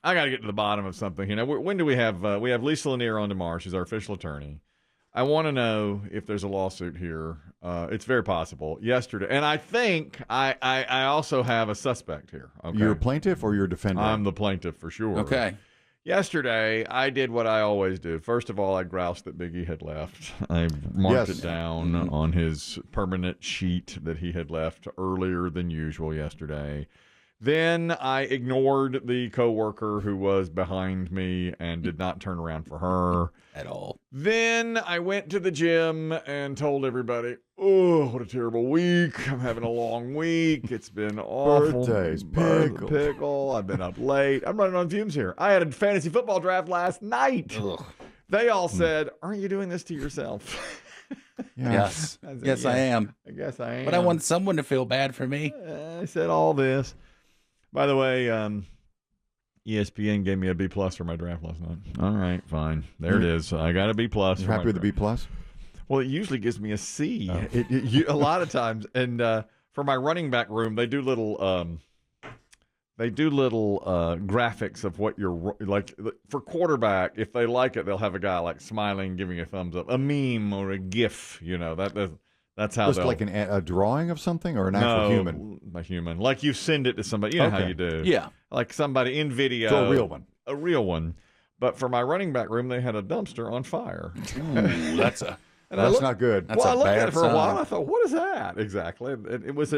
I got to get to the bottom of something. When do we have Lisa Lanier on tomorrow? She's our official attorney. I want to know if there's a lawsuit here. It's very possible. Yesterday, and I think I also have a suspect here. Okay? You're a plaintiff or you're a defendant? I'm the plaintiff for sure. Okay. Yesterday, I did what I always do. First of all, I groused that Biggie had left. I marked it down on his permanent sheet that he had left earlier than usual yesterday. Then I ignored the coworker who was behind me and did not turn around for her at all. Then I went to the gym and told everybody, oh, what a terrible week. I'm having a long week. It's been awful. Birthdays, pickle. I've been up late. I'm running on fumes here. I had a fantasy football draft last night. Ugh. They all said, aren't you doing this to yourself? Yes. I said, yes, I am. I guess I am. But I want someone to feel bad for me. I said all this. By the way, ESPN gave me a B+ for my draft last night. All right, fine. There it is. I got a B+. You're happy with the B+? Well, it usually gives me a C. Oh. A lot of times. And for my running back room, they do little graphics of what you're like. For quarterback, if they like it, they'll have a guy like smiling, giving a thumbs up, a meme or a GIF. That's how Just they'll... like a drawing of something or an actual human? A human. Like you send it to somebody. You know how you do. Yeah. Like somebody in video. So a real one. A real one. But for my running back room, they had a dumpster on fire. Ooh, that's not good. I looked at it for a while. And I thought, what is that exactly? It was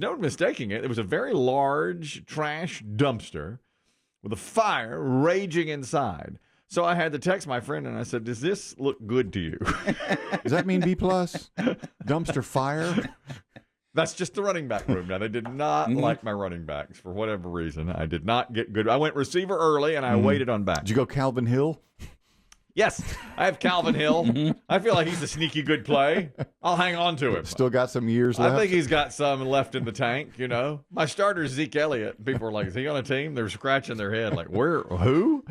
no mistaking it. It was a very large trash dumpster with a fire raging inside. So I had to text my friend and I said, does this look good to you? Does that mean B+? Dumpster fire? That's just the running back room. Now, they did not like my running backs for whatever reason. I did not get good. I went receiver early and I waited on back. Did you go Calvin Hill? Yes, I have Calvin Hill. I feel like he's a sneaky good play. I'll hang on to him. Still got some years left? I think he's got some left in the tank, My starter is Zeke Elliott. People are like, is he on a team? They're scratching their head like, where? Who?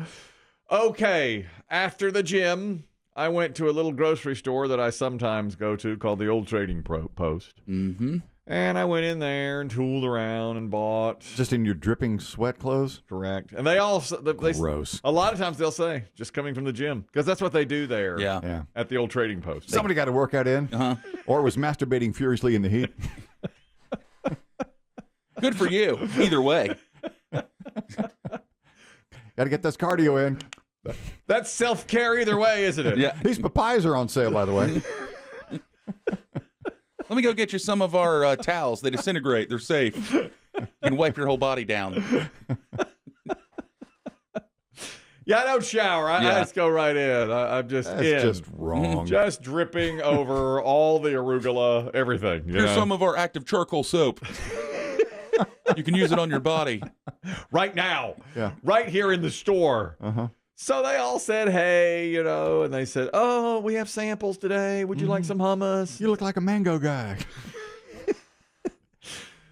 Okay, after the gym, I went to a little grocery store that I sometimes go to called the Old Trading Post. Mm-hmm. And I went in there and tooled around and bought. Just in your dripping sweat clothes? Correct. And they all... Gross. A lot of times they'll say, just coming from the gym. Because that's what they do there at the Old Trading Post. Somebody got a workout in. Or was masturbating furiously in the heat. Good for you. Either way. Got to get this cardio in. That's self-care either way, isn't it? Yeah. These papayas are on sale, by the way. Let me go get you some of our towels. They disintegrate. They're safe. You can wipe your whole body down. Yeah, I don't shower. I just go right in. I'm just That's just wrong. Just dripping over all the arugula, everything. Here's some of our active charcoal soap. You can use it on your body. Right now. Yeah. Right here in the store. Uh-huh. So they all said, hey, and they said, oh, we have samples today. Would you like some hummus? You look like a mango guy.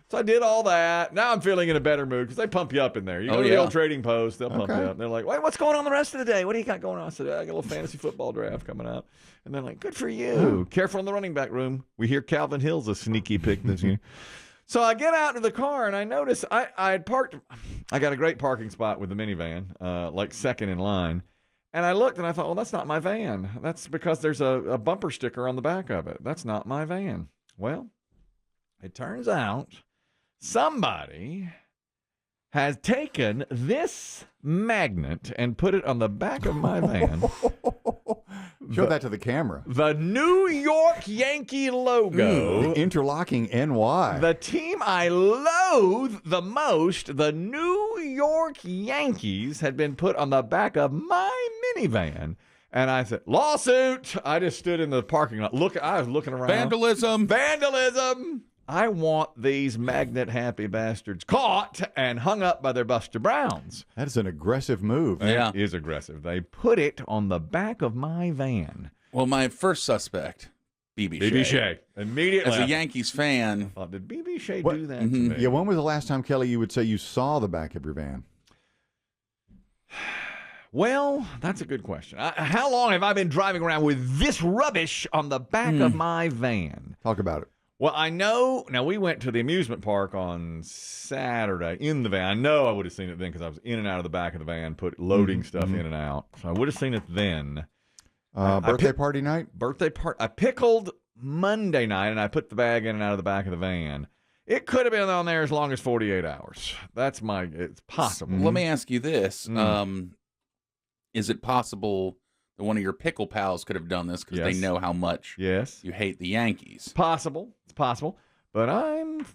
So I did all that. Now I'm feeling in a better mood because they pump you up in there. You go to the Old Trading Post, they'll pump you up. And they're like, wait, what's going on the rest of the day? What do you got going on? I said, I got a little fantasy football draft coming up. And they're like, good for you. Careful in the running back room. We hear Calvin Hill's a sneaky pick this year. So I get out of the car and I notice I had parked. I got a great parking spot with the minivan, like second in line. And I looked and I thought, well, that's not my van. That's because there's a bumper sticker on the back of it. That's not my van. Well, it turns out somebody has taken this magnet and put it on the back of my van. Show that to the camera. The New York Yankee logo. The interlocking NY. The team I loathe the most, the New York Yankees, had been put on the back of my minivan. And I said, lawsuit. I just stood in the parking lot. I was looking around. Vandalism. I want these magnet-happy bastards caught and hung up by their Buster Browns. That is an aggressive move. It is aggressive. They put it on the back of my van. Well, my first suspect, B.B. Shea. Immediately. As a Yankees fan. I thought, did B.B. Shea do that to me? Yeah, when was the last time, Kelly, you would say you saw the back of your van? Well, that's a good question. How long have I been driving around with this rubbish on the back of my van? Talk about it. Well, I know. Now, we went to the amusement park on Saturday in the van. I know I would have seen it then because I was in and out of the back of the van, loading stuff in and out. So I would have seen it then. Birthday party night? Birthday party. I pickled Monday night, and I put the bag in and out of the back of the van. It could have been on there as long as 48 hours. It's possible. Let me ask you this. Is it possible that one of your pickle pals could have done this because they know how much you hate the Yankees? Possible. It's possible. But I'm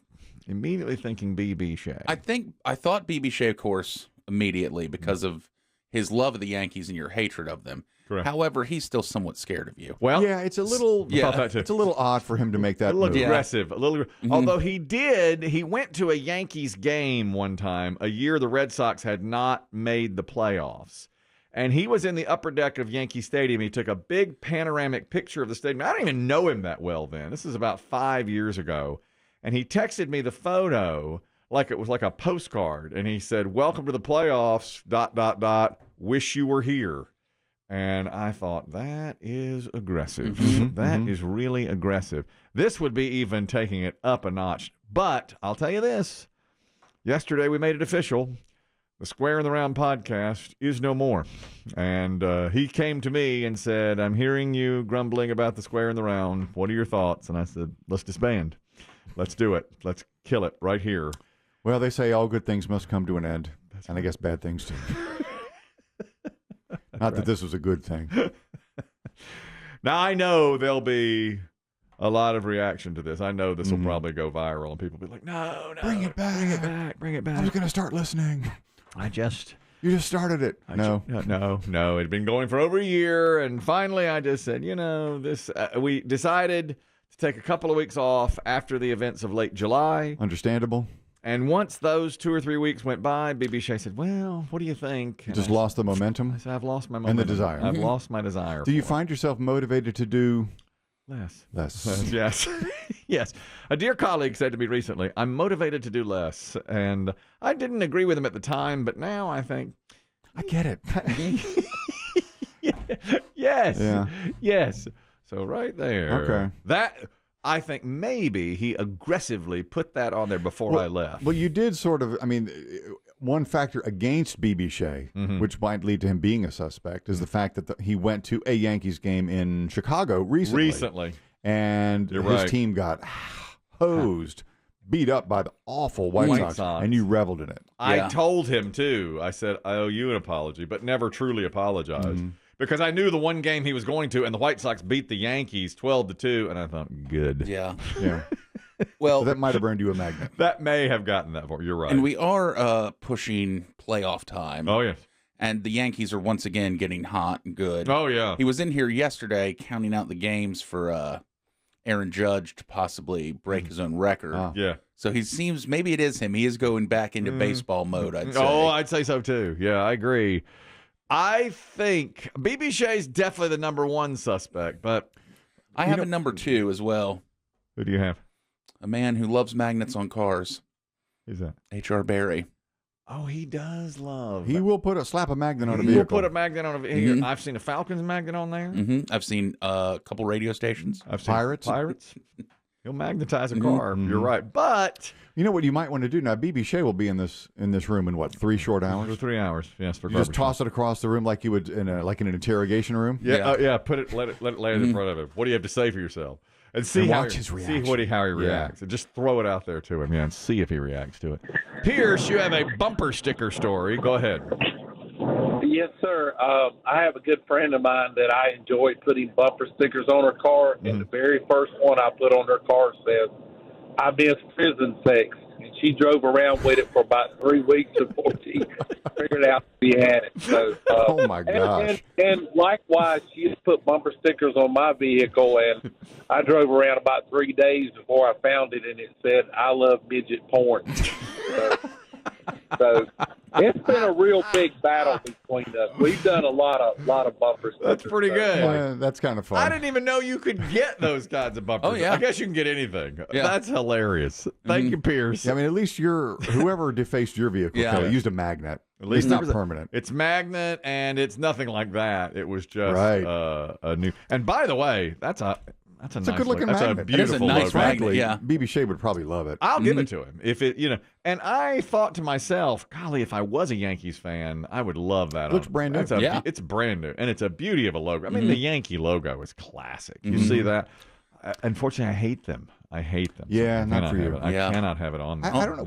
immediately thinking B.B. Shea. I thought B.B. Shea, of course, immediately because of his love of the Yankees and your hatred of them. Correct. However, he's still somewhat scared of you. Well, yeah, it's a little it's a little odd for him to make that move. Aggressive. Although he went to a Yankees game one time, a year the Red Sox had not made the playoffs. And he was in the upper deck of Yankee Stadium. He took a big panoramic picture of the stadium. I don't even know him that well then. This is about 5 years ago. And he texted me the photo like it was like a postcard. And he said, "Welcome to the playoffs, ... Wish you were here." And I thought, that is aggressive. That is really aggressive. This would be even taking it up a notch. But I'll tell you this. Yesterday we made it official. The Square in the Round podcast is no more. And he came to me and said, "I'm hearing you grumbling about the Square in the Round. What are your thoughts?" And I said, "Let's disband. Let's do it. Let's kill it right here." Well, they say all good things must come to an end. And I guess bad things too. Not that this was a good thing. Now, I know there'll be a lot of reaction to this. I know this will probably go viral, and people will be like, no, bring it back. Bring it back. Bring it back. I was going to start listening. You just started it. No. It had been going for over a year, and finally I just said, this. We decided to take a couple of weeks off after the events of late July. Understandable. And once those 2 or 3 weeks went by, B.B. Shea said, "Well, what do you think?" You just lost the momentum? I said, "I've lost my momentum. And the desire. I've lost my desire." Do you find yourself motivated to do less? Yes. Yes. A dear colleague said to me recently, "I'm motivated to do less." And I didn't agree with him at the time, but now I think, I get it. Yes. Yeah. Yes. So right there. Okay. That... I think maybe he aggressively put that on there before I left. Well, you did sort of, one factor against B.B. Shea, which might lead to him being a suspect, is the fact that he went to a Yankees game in Chicago recently. And his team got hosed, beat up by the awful White Sox, and you reveled in it. I told him, too. I said, "I owe you an apology," but never truly apologized. Because I knew the one game he was going to, and the White Sox beat the Yankees 12-2, and I thought, good. Yeah. Well, so that might have earned you a magnet. That may have gotten that for you. You're right. And we are pushing playoff time. Oh, yes. And the Yankees are once again getting hot and good. Oh, yeah. He was in here yesterday counting out the games for Aaron Judge to possibly break his own record. Yeah. So he seems, maybe it is him. He is going back into baseball mode, I'd say. Oh, I'd say so, too. Yeah, I agree. I think B.B. Shea's definitely the number one suspect, but I have a number two as well. Who do you have? A man who loves magnets on cars. Who's that? H.R. Barry. Oh, he does love. He will slap a magnet on a vehicle. He will put a magnet on a vehicle. I've seen a Falcons magnet on there. I've seen a couple radio stations. I've seen Pirates. He'll magnetize a car. You're right, but you know what you might want to do now. B.B. Shea will be in this room in what, 3 short hours? For 3 hours, yes. For you just toss it across the room like you would in an interrogation room. Yeah. Put it, let it land in front of him. What do you have to say for yourself? And see watch his reaction. See how he reacts, and just throw it out there to him, and see if he reacts to it. Pierce, you have a bumper sticker story. Go ahead. Yes, sir. I have a good friend of mine that I enjoy putting bumper stickers on her car, and the very first one I put on her car says, "I miss prison sex." And she drove around with it for about 3 weeks before she figured out she had it. So, oh, my gosh. And likewise, she has put bumper stickers on my vehicle, and I drove around about 3 days before I found it, and it said, "I love midget porn." So it's been a real big battle between us. We've done a lot of bumpers. That's pretty good. Yeah, that's kind of fun. I didn't even know you could get those kinds of bumpers. Oh, yeah. I guess you can get anything. Yeah. That's hilarious. Thank you, Pierce. Yeah, at least whoever defaced your vehicle used a magnet. At least not permanent. It's magnet, and it's nothing like that. It was just a new. And by the way, That's a it's nice a good looking That's magnet. a beautiful nice logo. magnet, yeah. BB Shea would probably love it. I'll give it to him if it, And I thought to myself, golly, if I was a Yankees fan, I would love that. Looks brand new. It's brand new, and it's a beauty of a logo. I mean, the Yankee logo is classic. You see that? Unfortunately, I hate them. Yeah, so not for you. I cannot have it on there. I don't know.